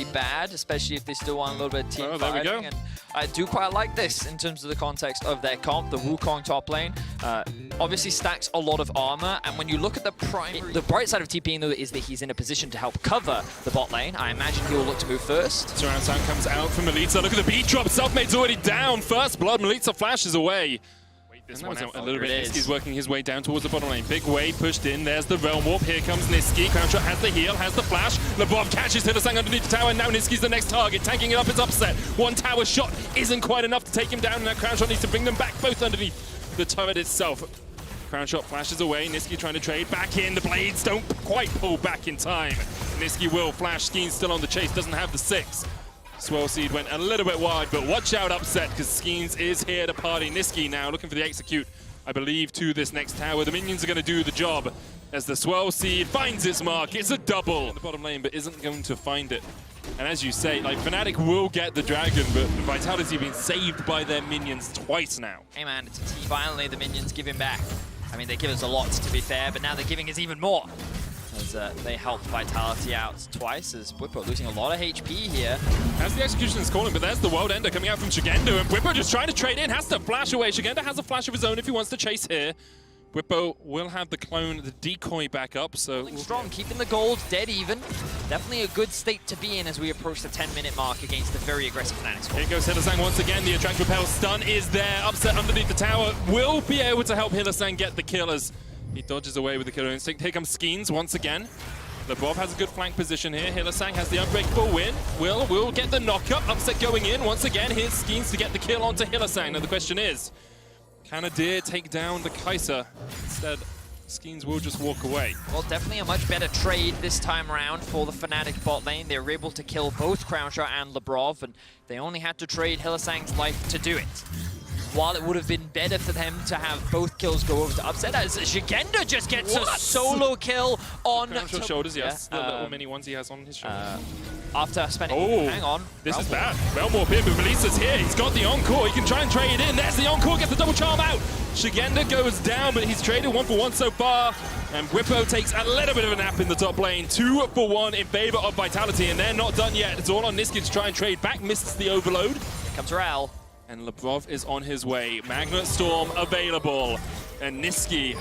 be bad, especially if they still want a little bit of team there we fighting. go. And I do quite like this in terms of the context of their comp. The Wukong top lane obviously stacks a lot of armor, and when you look at the bright side of TPing though is that he's in a position to help cover the bot lane. I imagine he'll look to move first. Surround sound comes out from Melita. Look at the beat drop. Selfmade's already down. First blood. Melita flashes away. This one out a little bit. Niski's working his way down towards the bottom lane. Big wave pushed in. There's the Realm Warp. Here comes Niski. Crown Shot has the heal, has the flash. Lebrov catches hiliSang underneath the tower. Now Niski's the next target. Tanking it up is Upset. One tower shot isn't quite enough to take him down. And that Crown Shot needs to bring them back both underneath the turret itself. Crown Shot flashes away. Niski trying to trade back in. The blades don't quite pull back in time. Niski will flash. Skeen's still on the chase. Doesn't have the 6. Swirl Seed went a little bit wide, but watch out Upset, because Skeens is here to party. Niski now looking for the execute, I believe, to this next tower. The minions are going to do the job as the Swirl Seed finds its mark. It's a double in the bottom lane, but isn't going to find it. And as you say, like, Fnatic will get the dragon, but Vitality being saved by their minions twice now. Hey man, it's a T. Finally the minions give him back. I mean, they give us a lot, to be fair, but now they're giving us even more. As they help Vitality out twice, as Bwipo losing a lot of HP here. As the execution is calling, but there's the World Ender coming out from Shigendo, and Bwipo just trying to trade in, has to flash away. Shigendo has a flash of his own if he wants to chase here. Bwipo will have the clone, the decoy back up, so... Strong, keeping the gold dead even. Definitely a good state to be in as we approach the 10-minute mark against the very aggressive Fnatic squad. Here goes hiliSang once again. The Attract Repel stun is there. Upset underneath the tower. Will be able to help hiliSang get the kill as he dodges away with the Killer Instinct. Here comes Skeens once again. Lebrov has a good flank position here. hiliSang has the unbreakable win. Will get the knock-up. Upset going in once again. Here's Skeens to get the kill onto hiliSang. Now the question is, can Adir take down the KaiSser? Instead, Skeens will just walk away. Well, definitely a much better trade this time around for the Fnatic bot lane. They were able to kill both Crown Shot and Lebrov, and they only had to trade hiliSang's life to do it. While it would have been better for them to have both kills go over to Upset, as Shigendo just gets a solo kill on... Crown Shot shoulders, yes. The little mini ones he has on his shoulders. After spending... Oh, hang on. This is bad. Realm Warp in, but Melissa's here. He's got the Encore. He can try and trade in. There's the Encore. Gets the double charm out. Shigendo goes down, but he's traded 1 for 1 so far. And Bwipo takes a little bit of a nap in the top lane. 2 for 1 in favor of Vitality, and they're not done yet. It's all on Niski to try and trade back. Misses the overload. Here comes Ral. And Lebrov is on his way. Magnet Storm available. And Niski,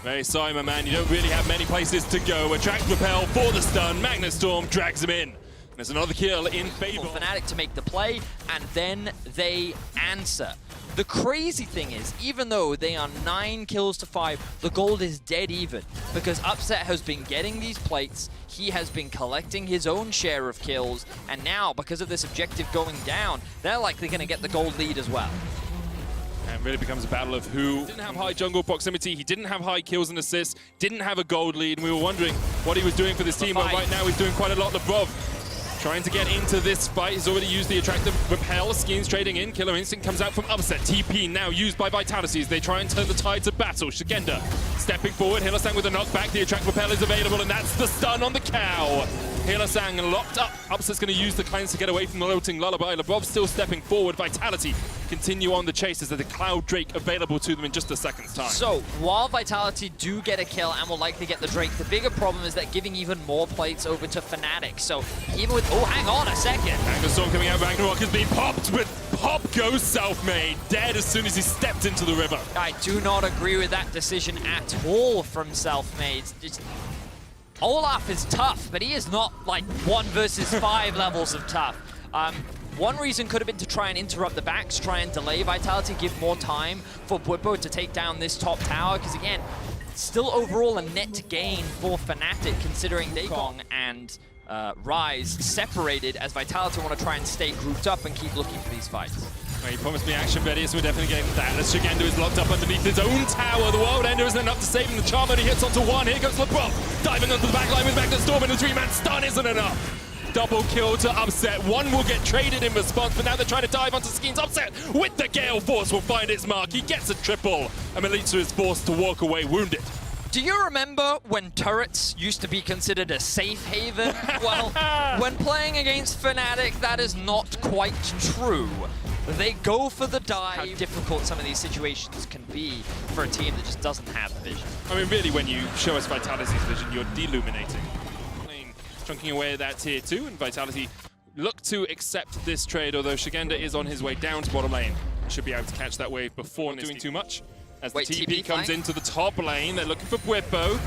very sorry, my man. You don't really have many places to go. Attract Repel for the stun. Magnet Storm drags him in. There's another kill in favor. Fnatic to make the play, and then they answer. The crazy thing is, even though they are 9 kills to 5, the gold is dead even, because Upset has been getting these plates, he has been collecting his own share of kills, and now, because of this objective going down, they're likely going to get the gold lead as well. And it really becomes a battle of who didn't have high jungle proximity, he didn't have high kills and assists, didn't have a gold lead, and we were wondering what he was doing for this team, but right now he's doing quite a lot. Lebrov trying to get into this fight. He's already used the Attractive Repel. Skeens trading in. Killer Instinct comes out from Upset. TP now used by Vitality as they try and turn the tides of battle. Shigendo stepping forward. hiliSang with a knockback. The Attract Repel is available, and that's the stun on the cow. hiliSang locked up. Upset's going to use the cleanse to get away from the Lilting Lullaby. Lebrov still stepping forward. Vitality continue on the chase as there's a Cloud Drake available to them in just a second's time. So, while Vitality do get a kill and will likely get the Drake, the bigger problem is that giving even more plates over to Fnatic. So, even with... Oh, hang on a second. Magnet Storm coming out. Ragnarok has been popped, but pop goes Selfmade. Dead as soon as he stepped into the river. I do not agree with that decision at all from Selfmade. Olaf is tough, but he is not like 1 versus 5 levels of tough. One reason could have been to try and interrupt the backs, try and delay Vitality, give more time for Bwipo to take down this top tower, because again, still overall a net gain for Fnatic, considering Wukong and Rise separated, as Vitality want to try and stay grouped up and keep looking for these fights. Well, he promised me action, Betty, so we're definitely getting that. As Shigendo is locked up underneath his own tower. The World Ender isn't enough to save him. The charm only hits onto 1. Here goes Lebrov, diving onto the backline with Magnet Storm, and the 3-man stun isn't enough. Double kill to Upset. 1 will get traded in response, but now they're trying to dive onto Skeens. Upset with the Gale Force will find its mark. He gets a triple, and Melita is forced to walk away wounded. Do you remember when turrets used to be considered a safe haven? Well, when playing against Fnatic, that is not quite true. They go for the dive. How difficult some of these situations can be for a team that just doesn't have the vision. I mean, really, when you show us Vitality's vision, you're deluminating. Chunking away at that tier 2, and Vitality look to accept this trade, although Shigenda is on his way down to bottom lane. Should be able to catch that wave before doing too much. As the TP comes into the top lane, they're looking for Bwipo.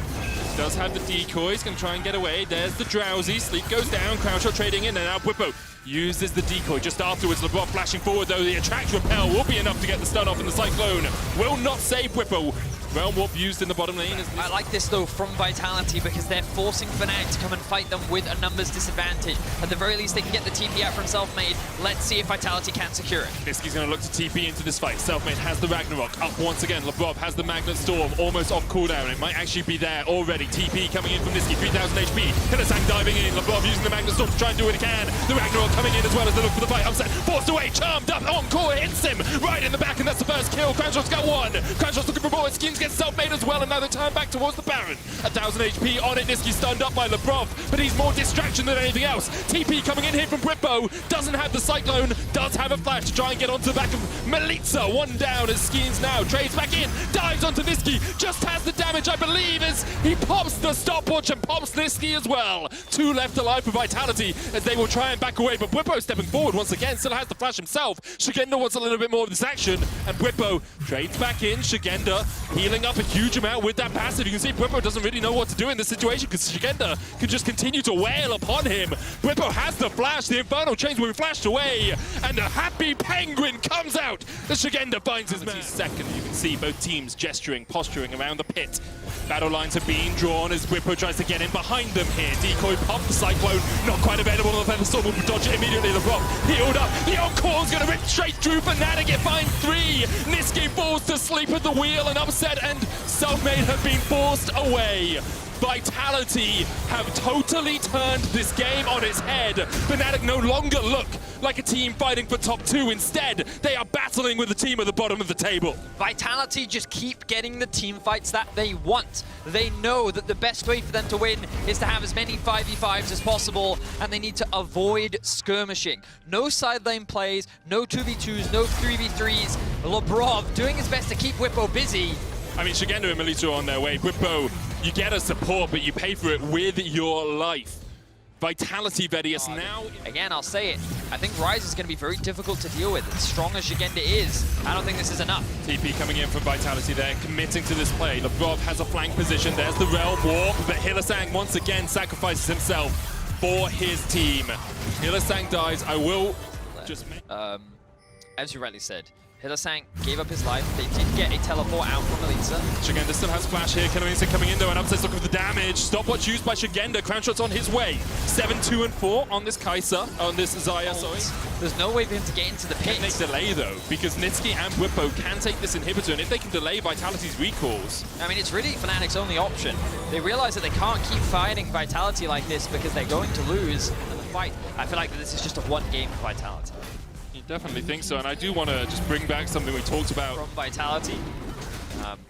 Does have the decoys, gonna try and get away. There's the Drowsy, Sleep goes down, Crownshot trading in, and now Bwipo uses the decoy just afterwards. LeBron flashing forward though, the attract repel will be enough to get the stun off, and the Cyclone will not save Bwipo. Realm Warp used in the bottom lane. I like this though from Vitality because they're forcing Fnatic to come and fight them with a numbers disadvantage. At the very least, they can get the TP out from Selfmade. Let's see if Vitality can secure it. Niski's going to look to TP into this fight. Selfmade has the Ragnarok up once again. Lebrov has the Magnet Storm almost off cooldown. It might actually be there already. TP coming in from Niski, 3,000 HP. Hillesang diving in. Lebrov using the Magnet Storm to try and do what he can. The Ragnarok coming in as well as they look for the fight. Upset, forced away, charmed up, encore, hits him right in the back, and that's the first kill. Cranshot's got one. Cranshot's looking for more. Skins gets Selfmade as well, and now they turn back towards the Baron. 1,000 HP on it. Niski stunned up by Lebrov, but he's more distraction than anything else. TP coming in here from Bwipo. Doesn't have the Cyclone, does have a flash to try and get onto the back of Melitza. One down as Skins now trades back in, dives onto Niski, just has the damage, I believe, as he pops the stopwatch and pops Niski as well. 2 left alive for Vitality as they will try and back away, but Bwipo stepping forward once again, still has the flash himself. Shigenda wants a little bit more of this action, and Bwipo trades back in. Shigenda healing up a huge amount with that passive. You can see Bwipo doesn't really know what to do in this situation because Shigenda can just continue to wail upon him. Bwipo has the flash, the Infernal Chains will be flashed away, and the Happy Penguin comes out as Shigenda finds his man. Second, you can see both teams gesturing, posturing around the pit. Battle lines are being drawn as Bwipo tries to get in behind them here. Decoy pop the Cyclone, not quite available on the Feather Storm, will dodge it immediately. The Rock healed up, the Encore's gonna rip straight through Fnatic, it finds 3. Niski falls to sleep at the wheel, and Upset and Selfmade have been forced away. Vitality have totally turned this game on its head. Fnatic no longer look like a team fighting for top 2. Instead, they are battling with the team at the bottom of the table. Vitality just keep getting the team fights that they want. They know that the best way for them to win is to have as many 5v5s as possible, and they need to avoid skirmishing. No side lane plays, no 2v2s, no 3v3s. Lebrov doing his best to keep Bwipo busy. I mean, Shigenda and Melito are on their way. Bwipo, you get a support, but you pay for it with your life. Vitality Vedius now. Again, I'll say it. I think Ryze is going to be very difficult to deal with. As strong as Shigenda is, I don't think this is enough. TP coming in from Vitality there, committing to this play. Lebrov has a flank position. There's the Realm Warp, but Hillesang once again sacrifices himself for his team. Hillesang dies. I will just make... As you rightly said, Hillesang gave up his life. They did get a teleport out from Melitza. Shigenda still has flash here. Kenoinsa coming in though, and Upset's looking for the damage. Stopwatch used by Shigenda. Crownshot's on his way. 7, 2, and 4 on this KaiSser, on this Xayah, sorry. There's no way for him to get into the pit. Can they delay though? Because Niski and Bwipo can take this inhibitor, and if they can delay Vitality's recalls... I mean, it's really Fnatic's only option. They realize that they can't keep fighting Vitality like this because they're going to lose in the fight. I feel like that this is just a one game for Vitality. Definitely think so, and I do want to just bring back something we talked about. From Vitality.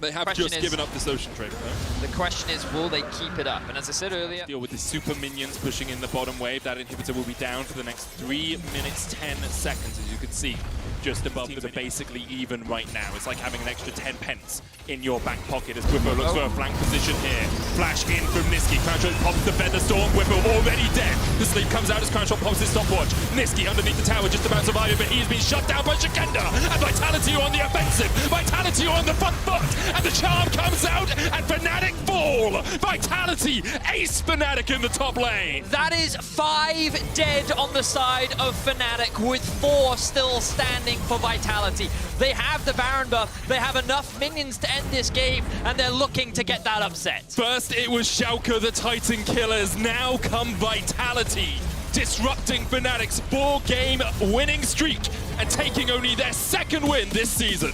They have just given up this Ocean Trade, though. The question is, will they keep it up? And as I said earlier... Deal with the super minions pushing in the bottom wave. That inhibitor will be down for the next 3 minutes, 10 seconds, as you can see. Just above them are basically even right now. It's like having an extra 10 pence in your back pocket as Bwipo looks for a flank position here. Flash in from Niski. Crownshot pops the Feather Storm. Bwipo already dead. The sleep comes out as Crownshot pops his stopwatch. Niski underneath the tower, just about surviving, but he's been shut down by Shigenda. And Vitality are on the offensive. Vitality are on the front foot. And the charm comes out, and Fnatic fall. Vitality ace Fnatic in the top lane. That is 5 dead on the side of Fnatic, with 4 still standing for Vitality. They have the Baron buff, they have enough minions to end this game, and they're looking to get that upset. First it was Schalke, the Titan Killers, now come Vitality, disrupting Fnatic's 4-game winning streak and taking only their 2nd win this season.